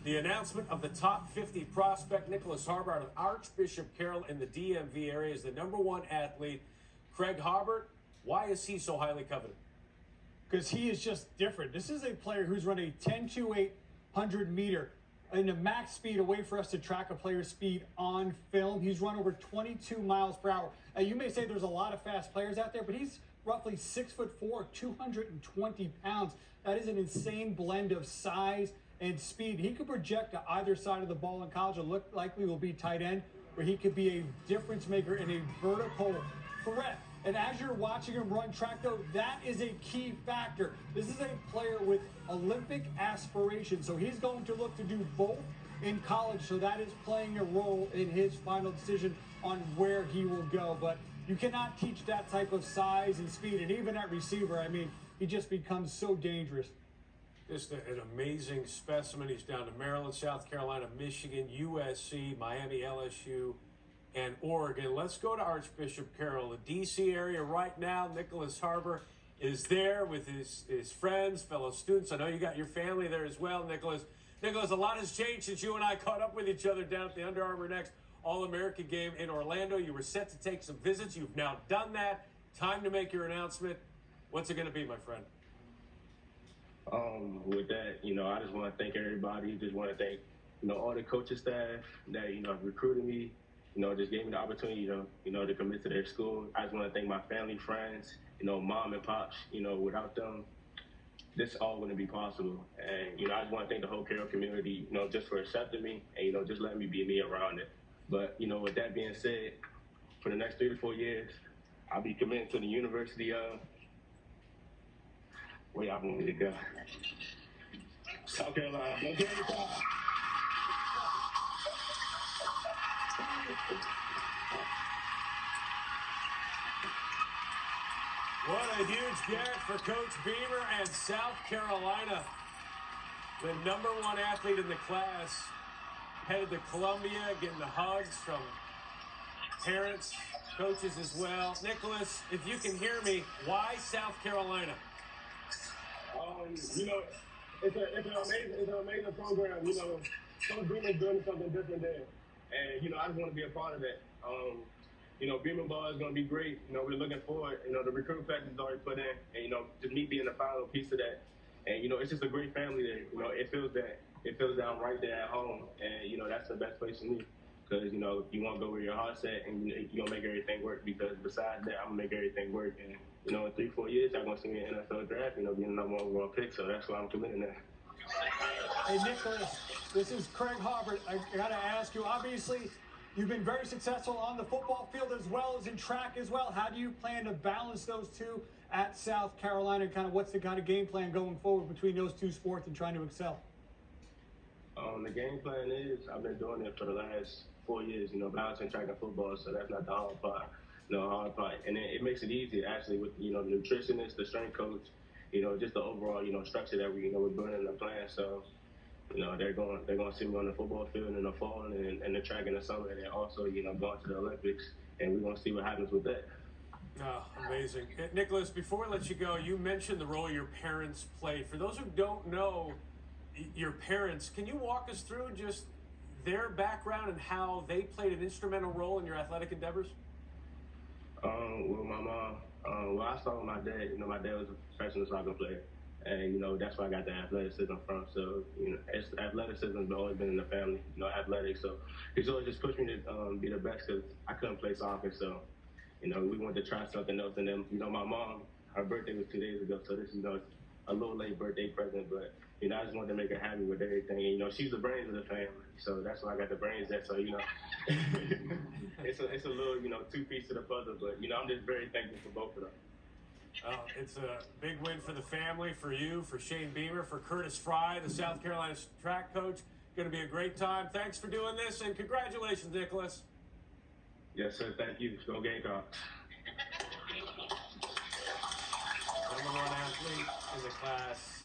The announcement of the top 50 prospect, Nyckoles Harbert out of Archbishop Carroll in the DMV area, is the #1 athlete. Craig Harbert, why is he so highly coveted? Because he is just different. This is a player who's run a 10.28 100-meter in a max speed, a way for us to track a player's speed on film. He's run over 22 miles per hour. You may say there's a lot of fast players out there, but he's roughly 6'4", 220 pounds. That is an insane blend of size and speed. He could project to either side of the ball in college. It look likely will be tight end, where he could be a difference maker and a vertical threat. And as you're watching him run track, though, that is a key factor. This is a player with Olympic aspirations, so he's going to look to do both in college, so that is playing a role in his final decision on where he will go. But you cannot teach that type of size and speed, and even at receiver, I mean, he just becomes so dangerous. Just an amazing specimen. He's down to Maryland, South Carolina, Michigan, USC, Miami, LSU, and Oregon. Let's go to Archbishop Carroll, the D.C. area right now. Nyckoles Harbert is there with his friends, fellow students. I know you got your family there as well, Nyckoles. Nyckoles, a lot has changed since you and I caught up with each other down at the Under Armour Next All-America game in Orlando. You were set to take some visits. You've now done that. Time to make your announcement. What's it going to be, my friend? With that, I just want to thank everybody. Just want to thank, all the coaching staff that, recruited me, just gave me the opportunity, to commit to their school. I just want to thank my family, friends, mom and pops, without them, this all wouldn't be possible. And, I just want to thank the whole Carroll community, just for accepting me and, just letting me be me around it. But, with that being said, for the next 3 to 4 years, I'll be committed to the University of where y'all want me to go. South Carolina. Go Gamecocks. What a huge get for Coach Beamer and South Carolina. The #1 athlete in the class headed to Columbia, getting the hugs from parents, coaches as well. Nyckoles, if you can hear me, why South Carolina? It's an amazing program. Coach Beamer's doing something different there. And, I just want to be a part of it. Beamer ball is going to be great. We're looking forward. The recruit package is already put in. And, just me being the final piece of that. And, it's just a great family there. It feels down right there at home. And, that's the best place for me. Because, you want to go where your heart's at and you're going to make everything work. Because besides that, I'm going to make everything work. And, in 3 4 years, y'all going to see me in the NFL draft, being the #1 overall pick. So that's why I'm committing there. Hey, Nyckoles, this is Craig Harbert. I got to ask you, obviously, you've been very successful on the football field as well as in track as well. How do you plan to balance those two at South Carolina? Kind of what's the kind of game plan going forward between those two sports and trying to excel? The game plan is I've been doing it for the last 4 years, balancing track and football, so that's not the hard part. Hard part. And then it makes it easy, actually, with, the nutritionist, the strength coach, just the overall, structure that we're building in the plan. So, they're going to see me on the football field in the fall and the track in the summer, and then also, going to the Olympics, and we're going to see what happens with that. Oh, amazing. Nyckoles, before I let you go, you mentioned the role your parents played. For those who don't know your parents, can you walk us through just their background and how they played an instrumental role in your athletic endeavors? Well, my mom, I started with my dad. My dad was a professional soccer player. And, that's where I got the athleticism from. So, athleticism has always been in the family, athletics. So, he's always just pushed me to be the best because I couldn't play soccer. So, we wanted to try something else. And then, my mom, her birthday was 2 days ago. So, this is, a little late birthday present. But, I just wanted to make her happy with everything. And, she's the brains of the family. So, that's why I got the brains there. So, it's a little, 2 pieces of the puzzle. But, I'm just very thankful for both of them. It's a big win for the family, for you, for Shane Beamer, for Curtis Fry, the South Carolina track coach. Going to be a great time. Thanks for doing this, and congratulations, Nyckoles. Yes, sir. Thank you. Go Gamecocks. #1 athlete in the class.